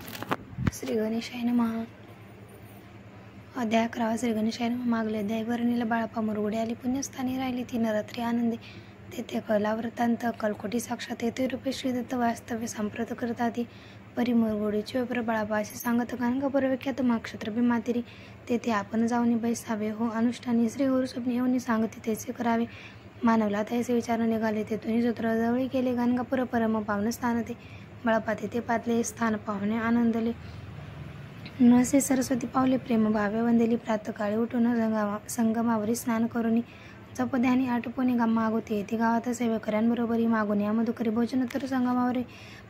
श्री गणेशाय नमः. अध्याय 11. श्री गणेशाय नमः. मागले अध्याय. वर्णिला बाळाप्पा मुरगुडे आली. पुण्यस्थानी राहिली ती नरात्री आनंदी. तेथे कलावृत्तांत कलकोटी साक्षात येते रूपे श्रीदत्त वास्तव्य सांप्रत करताती. परी मुरगुडीची वेपर बाळाप्पा असे सांगत गाणगापूर विख्यात माक्षत्रपी मातेरी. तेथे आपण जाऊन बैसावे हो अनुष्ठानी. श्री गुरु स्वप्नी येऊन सांगती तेचे करावे. मानवला तैसे विचार निघाले. तेथून सूत्र जवळी केले. गाणगापूर परम पावन स्थान ते. बाळाप्पा तेथे पातले स्थान पाहुणे आनंदले. नसे सरस्वती पावले प्रेम भावे वंदिली. प्रातकाळी उठून संगमावरी स्नान करून जपध्यानी आटोपून मागोते येते गावात सेवेकऱ्यांबरोबरी. मागून या मधुकरी भोजन तर संगमावरी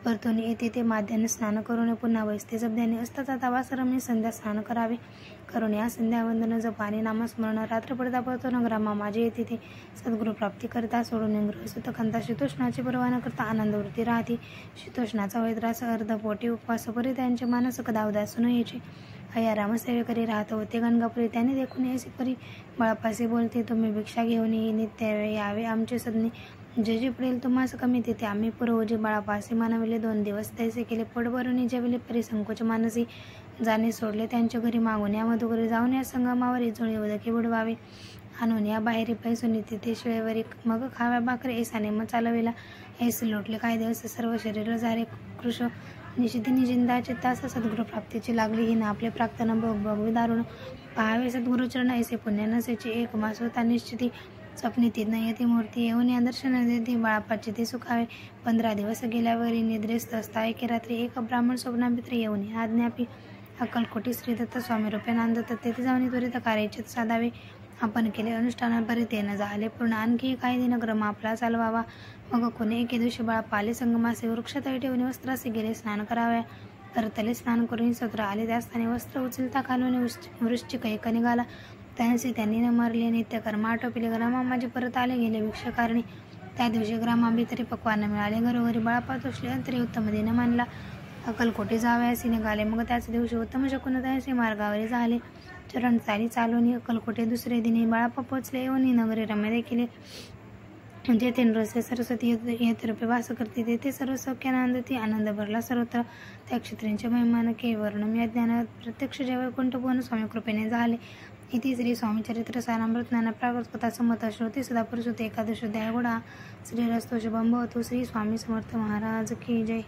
परतून येते ते माध्याने स्नान करून पुन्हा बसते जपध्याने. असताचा तावा सरमणी संध्या स्नान करावे. करून या संध्या वंदन जप आणि नामस्मरण रात्र पडता परतून ग्रामा माझे येते ते. सद्गुरु प्राप्ती करता सोडून ग्रह सुतकांता शीतोष्णाची पर्वा न करता आनंदवृत्ती राहते. शीतोष्णाचा वैद्रास अर्धपोटी उपवास परी त्यांचे मानस कदा उदासून यायचे. अया रामसेवेकरी राहत होते गाणगापुरी. त्याने देखून यायचे परी बाळाप्पासे बोलते. तुम्ही भिक्षा घेऊन नित्य यावे आमचे सदनी. जे जे पडेल तुम्हास कमी तेथे आम्ही पुरवू. बाळाप्पासे मानविले 2 दिवस तैसे केले. पोट भरून जेविले परी संकोच मानसी. जाणे सोडले त्यांच्या घरी. मागून या मधुकरी जाऊन या संगमावर जुळी उदके बुडवावे. आणून या बाहेरी पैसोनी तिथे शिळेवरी मग खाव्या भाकरी. ऐसाने मग चालविला ऐसे लोटले काही दिवस. सर्व शरीर झाले कृश. निशिती निजिंदाचे तास सद्गुरु प्राप्तीची लागली. हिना आपले प्राक्तन भोगवी दारुण. पहावे सद्गुरुचरण ऐसे पुण्य नसेची. 1 मास होता निश्चिती. स्वप्नी ती नयती मूर्ती येऊन या दर्शन देते. बाळाप्पाची ते सुखावे. 15 दिवस गेल्यावरी निद्रेस्त असता एके रात्री एक ब्राह्मण स्वप्नाभित्र येऊन आज्ञापी. अक्कलकोटी श्रीदत्त स्वामी रूपे नांदत. तेथे जाऊन त्वरित कार्याचित साधावे. आपण केले अनुष्ठान बरे ते न झाले पूर्ण. आणखी काही दिन क्रम आपला चालवावा. मग कोणी एके दिवशी बाळाप्पा आले संगमासे. वृक्षतळी ठेवून वस्त्रासे गेले स्नान कराव्या. परतले स्नान करून सत्र आले. त्या स्थानी वस्त्र उचलता खालून वृश्चिक एक निघाला. त्यांचे त्यांनी न मारले. नित्यकर्म आटोपले. ग्रामामाजी परत आले गेले भिक्षकारणी. त्या दिवशी ग्रामाभितरी पक्वान मिळाले. घरोघरी बाळाप्पा तोषले. अंतरी उत्तम दिन मानला. अक्कलकोटी जावयासी निघाले. मग त्याच दिवशी उत्तम शकून त्याचे मार्गावरी झाले. चरण चाली चालून अक्कलकोटे. दुसरे दिनी बाळाप्पा पोचले. येऊन नगरी रम्य देखील. जेथे नृस्य सरस्वती येत रूपे वास करते. तेथे सर्व सौख्यानंदती. आनंद भरला सर्वत्र. त्या क्षत्रियांचे महिमान केवर्णम या ज्ञान प्रत्यक्ष जय कुंठभुवन स्वामी कृपेने झाले. इति श्री स्वामी चरित्र सारामृत ज्ञान प्रागत कथा संमत श्रोती सदापुरुषोत एकादश अध्याय. गुडा श्रीरस्तो शुभम भवतु. श्री स्वामी समर्थ महाराज की जय.